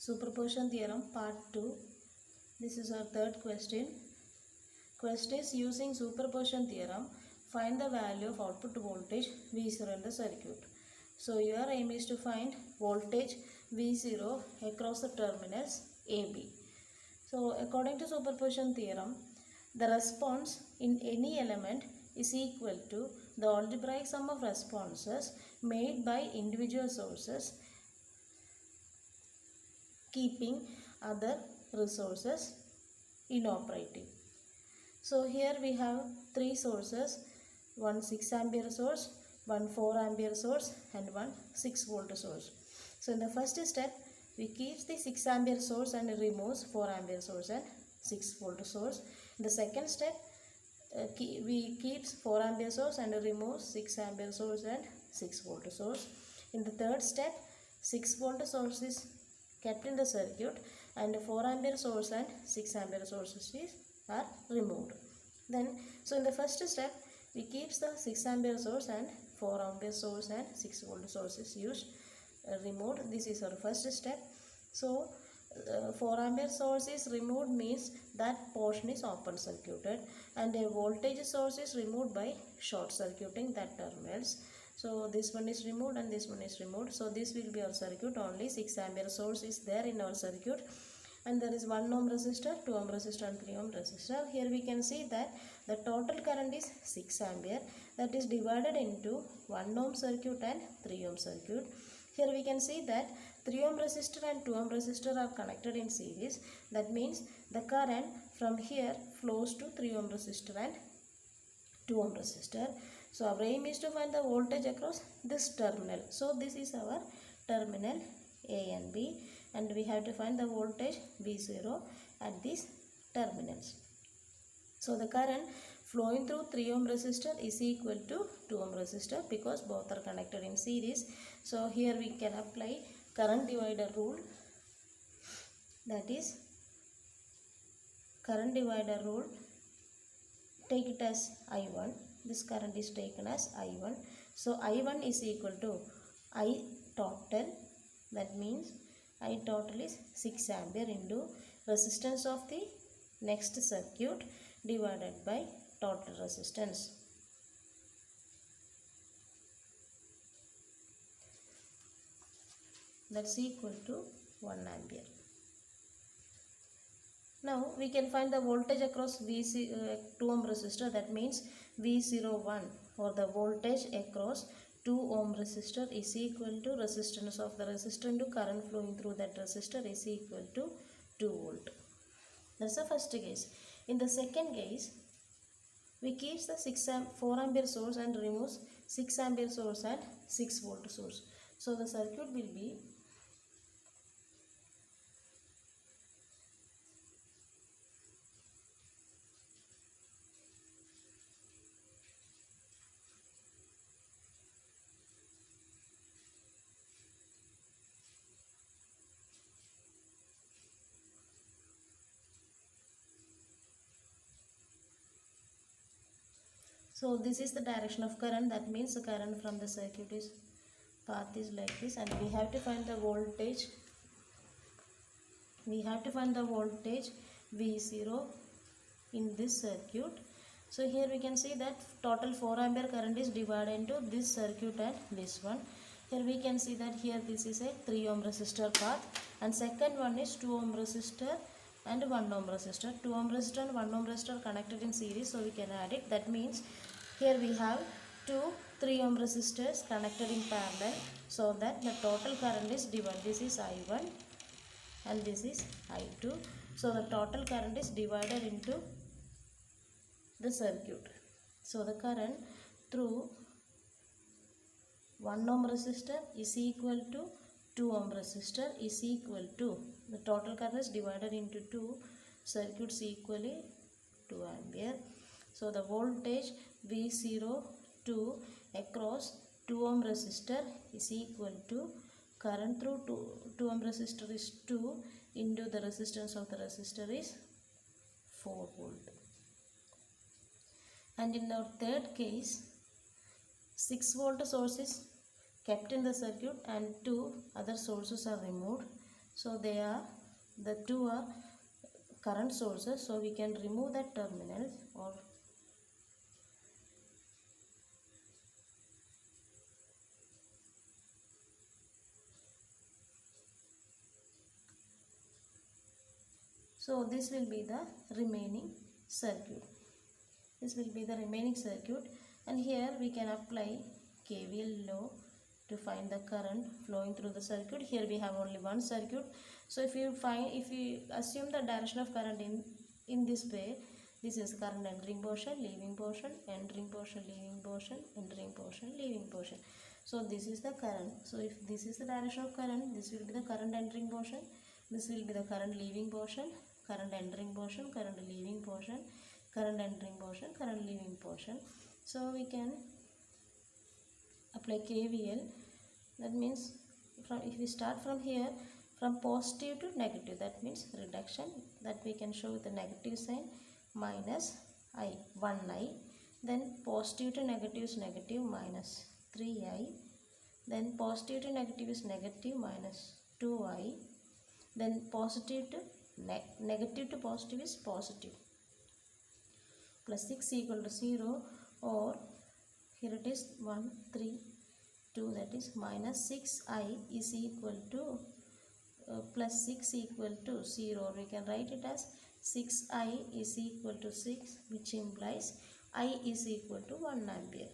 Superposition theorem part 2. This is our third question. Question is, using superposition theorem, find the value of output voltage V0 in the circuit. So your aim is to find voltage V0 across the terminals AB. So according to superposition theorem, the response in any element is equal to the algebraic sum of responses made by individual sources keeping other resources inoperative. So here we have three sources, one 6 ampere source, one 4 ampere source and one 6 volt source. So in the first step we keep the 6 ampere source and removes 4 ampere source and 6 volt source. In the second step we keep 4 ampere source and removes 6 ampere source and 6 volt source. In the third step 6 volt source is kept in the circuit and 4 ampere source and 6 ampere sources are removed. Then so in the first step we keep the 6 ampere source and 4 ampere source and 6 volt sources used removed. This is our first step. So 4 ampere source is removed means that portion is open circuited, and a voltage source is removed by short circuiting that terminals. So this one is removed and this one is removed. So this will be our circuit. Only 6 ampere source is there in our circuit, and there is 1 ohm resistor, 2 ohm resistor and 3 ohm resistor. Here we can see that the total current is 6 ampere, that is divided into 1 ohm circuit and 3 ohm circuit. Here we can see that 3 ohm resistor and 2 ohm resistor are connected in series. That means the current from here flows to 3 ohm resistor and 2 ohm resistor. So our aim is to find the voltage across this terminal. So this is our terminal A and B, and we have to find the voltage V0 at these terminals. So the current flowing through 3 ohm resistor is equal to 2 ohm resistor because both are connected in series. So here we can apply current divider rule, that is current divider rule. Take it as I1. This current is taken as I1. So I1 is equal to I total, that means I total is 6 ampere into resistance of the next circuit divided by total resistance. That's equal to 1 ampere. Now we can find the voltage across 2 ohm resistor, that means V01, or the voltage across 2 ohm resistor is equal to resistance of the resistor into current flowing through that resistor is equal to 2 volt. That's the first case. In the second case, we keep the 4 ampere source and removes 6 ampere source and 6 volt source. So the circuit will be so this is the direction of current, that means the current from the circuit is path is like this, and we have to find the voltage. We have to find the voltage V0 in this circuit. So here we can see that total 4 ampere current is divided into this circuit and this one. Here we can see that here this is a 3 ohm resistor path, and second one is 2 ohm resistor and 1 ohm resistor. 2 ohm resistor and 1 ohm resistor connected in series, so we can add it. That means here we have 2 3 ohm resistors connected in parallel, so that the total current is divided. This is I1 and this is I2. So the total current is divided into the circuit. So the current through 1 ohm resistor is equal to 2 ohm resistor is equal to, the total current is divided into 2 circuits equally 2 ampere. So the voltage V02 across 2 ohm resistor is equal to current through 2 ohm resistor is 2 into the resistance of the resistor is 4 volt. And in our third case, 6 volt source is kept in the circuit and 2 other sources are removed. So the two are current sources, so we can remove that terminal, or so this will be the remaining circuit. This will be the remaining circuit, and here we can apply KVL law to find the current flowing through the circuit. Here we have only one circuit. So if you assume the direction of current in this way, this is current entering portion, leaving portion, entering portion, leaving portion, entering portion, leaving portion. So this is the current. So if this is the direction of current, this will be the current entering portion, this will be the current leaving portion, current entering portion, current leaving portion, current entering portion, current leaving portion. So we can apply KVL. That means if we start from here, from positive to negative, that means reduction, that we can show with the negative sign, minus I, 1I, then positive to negative is negative, minus 3I, then positive to negative is negative, minus 2I, then positive to negative to positive is positive, plus 6 equal to 0, or here it is 1, 3, 2, that is minus 6I is equal to plus 6 equal to 0, or we can write it as 6I is equal to 6, which implies I is equal to 1 ampere.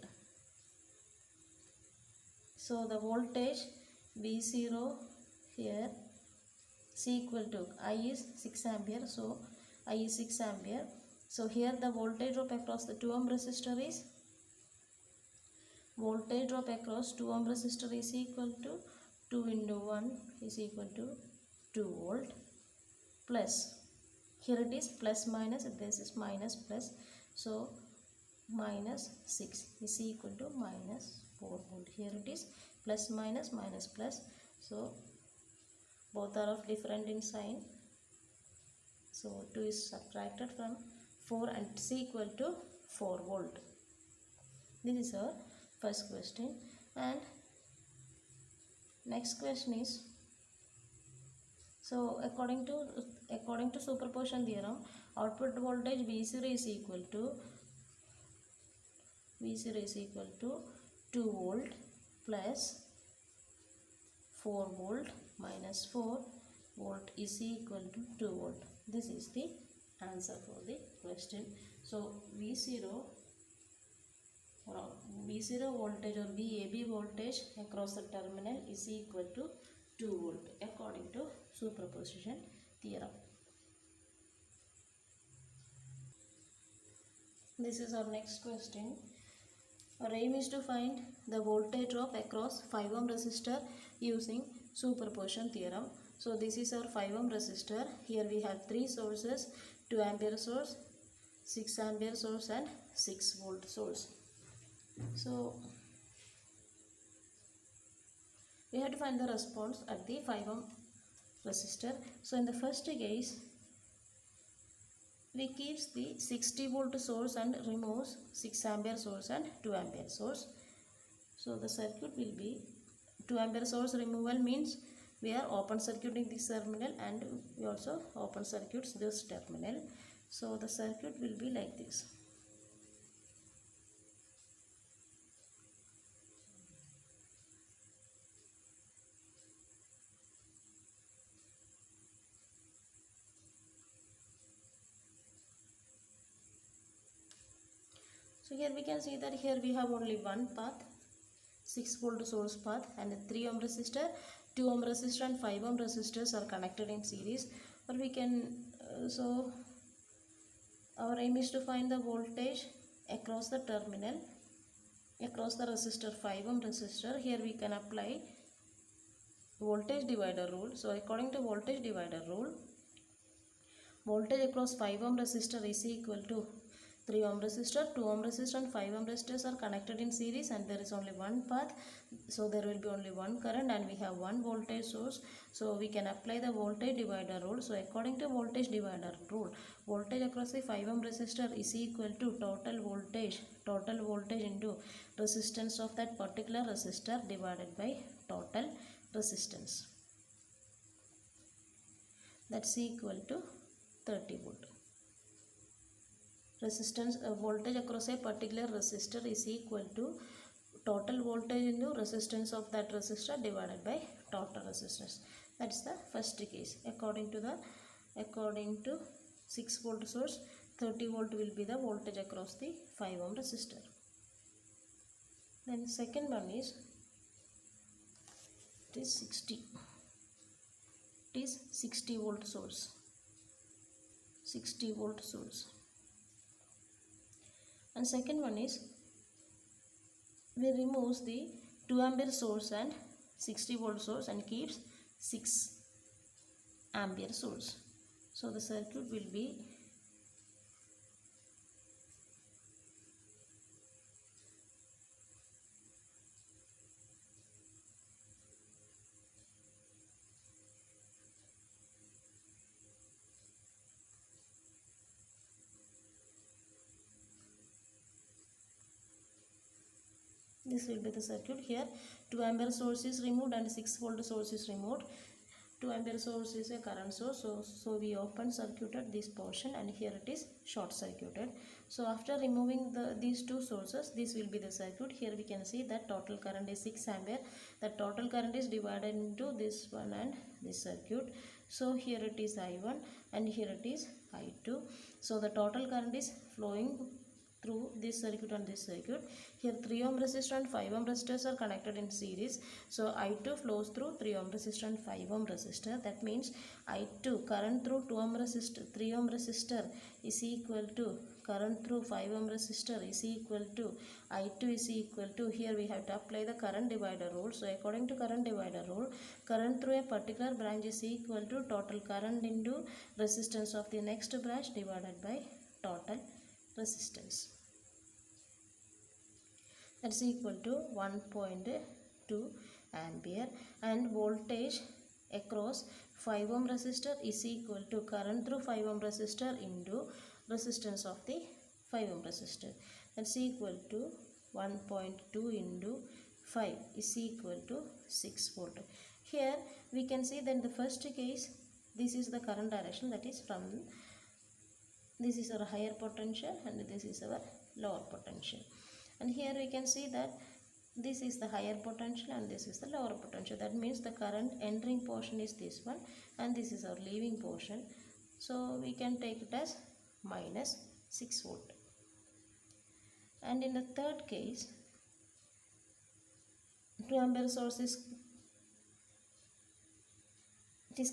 So the voltage V0 here is equal to I is 6 ampere, so I is 6 ampere. So here the voltage drop across the 2 ohm resistor is equal to 2 into 1 is equal to 2 volt, plus here it is plus minus, this is minus plus, so minus 6 is equal to minus 4 volt. Here it is plus minus, minus plus, so both are of different in sign, so 2 is subtracted from 4 and it is equal to 4 volt. This is our first question. And next question is, so according to superposition theorem, output voltage V0 is equal to 2 volt plus 4 volt minus 4 volt is equal to 2 volt. This is the answer for the question. So V0 voltage or VAB voltage across the terminal is equal to 2 volt according to superposition theorem. This is our next question. Our aim is to find the voltage drop across 5 ohm resistor using superposition theorem. So this is our 5 ohm resistor. Here we have 3 sources, 2 ampere source, 6 ampere source and 6 volt source. So we have to find the response at the 5 ohm resistor. So in the first case, we keeps the 60 volt source and removes 6 ampere source and 2 ampere source. So the circuit will be 2 ampere source removal means we are open circuiting this terminal and we also open circuits this terminal. So the circuit will be like this. So here we can see that here we have only one path, 6 volt source path, and a 3 ohm resistor, 2 ohm resistor and 5 ohm resistors are connected in series. Or we can, so our aim is to find the voltage across the terminal, across the resistor, 5 ohm resistor. Here we can apply voltage divider rule. So according to voltage divider rule, voltage across 5 ohm resistor is equal to 3 ohm resistor, 2 ohm resistor and 5 ohm resistors are connected in series and there is only one path. So there will be only one current and we have one voltage source. So we can apply the voltage divider rule. So according to voltage divider rule, voltage across the 5 ohm resistor is equal to total voltage into resistance of that particular resistor divided by total resistance. that's equal to 30 volt. Resistance voltage across a particular resistor is equal to total voltage into resistance of that resistor divided by total resistance. That's the first case. According to 6 volt source, 30 volt will be the voltage across the 5 ohm resistor. Then second one is, it is 60 volt source. 60 volt source. And second one is, we remove the 2 ampere source and 60 volt source and keeps 6 ampere source. So the circuit will be this will be the circuit. Here 2 ampere source is removed and 6 volt source is removed. 2 ampere source is a current source, so we open circuited this portion, and here it is short circuited. So after removing these two sources, this will be the circuit. Here we can see that total current is 6 ampere. The total current is divided into this one and this circuit. So here it is I1 and here it is I2. So the total current is flowing through this circuit and this circuit. Here 3 ohm resistor and 5 ohm resistors are connected in series. So I2 flows through 3 ohm resistor and 5 ohm resistor. That means I2 current through 2 ohm resistor, 3 ohm resistor is equal to current through 5 ohm resistor is equal to I2 is equal to, here we have to apply the current divider rule. So according to current divider rule, current through a particular branch is equal to total current into resistance of the next branch divided by total resistance. That's equal to 1.2 ampere, and voltage across 5 ohm resistor is equal to current through 5 ohm resistor into resistance of the 5 ohm resistor. That's equal to 1.2 into 5 is equal to 6 volt. Here we can see that in the first case, this is the current direction, that is from this is our higher potential and this is our lower potential. And here we can see that this is the higher potential and this is the lower potential. That means the current entering portion is this one and this is our leaving portion. So we can take it as minus 6 volt. And in the third case, 2 ampere source is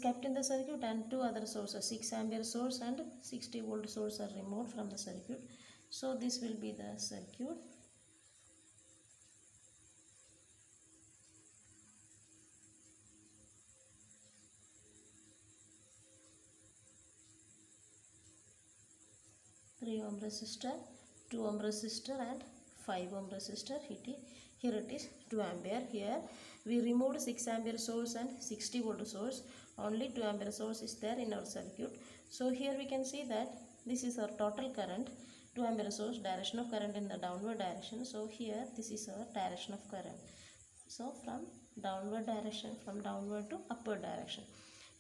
kept in the circuit and two other sources, 6 ampere source and 60 volt source, are removed from the circuit. So this will be the circuit. Three ohm resistor, 2 ohm resistor and 5 ohm resistor. Here it is 2 ampere. Here we removed 6 ampere source and 60 volt source. Only 2 ampere source is there in our circuit. So here we can see that this is our total current. 2 ampere source, direction of current in the downward direction. So here this is our direction of current. So from downward direction, from downward to upward direction.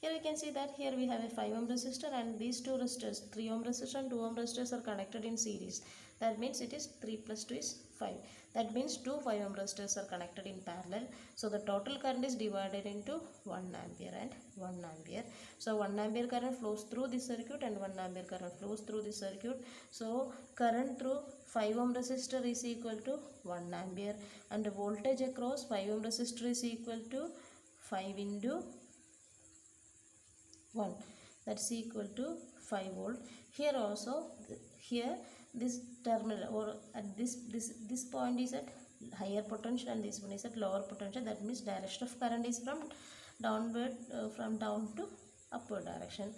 Here we can see that here we have a 5 ohm resistor and these two resistors, 3 ohm resistor and 2 ohm resistors, are connected in series. That means it is 3 plus 2 is 5. That means two 5 ohm resistors are connected in parallel. So the total current is divided into 1 ampere and 1 ampere. So 1 ampere current flows through this circuit and 1 ampere current flows through this circuit. So current through 5 ohm resistor is equal to 1 ampere and the voltage across 5 ohm resistor is equal to 5 into 1, that's equal to 5 volt. Here also, here this terminal or at this point is at higher potential and this one is at lower potential. That means direction of current is from downward, from down to upward direction.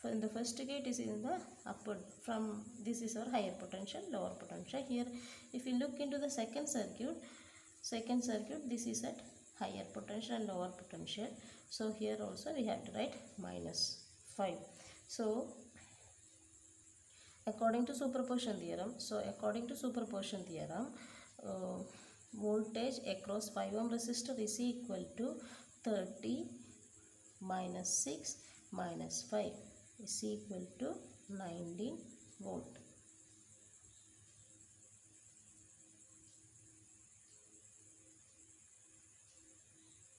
In the first case, it is in the upward, from this is our higher potential, lower potential. Here if you look into the second circuit, this is at higher potential and lower potential. So here also we have to write minus 5. So according to superposition theorem, voltage across 5 ohm resistor is equal to 30 minus 6 minus 5 is equal to 19 volt.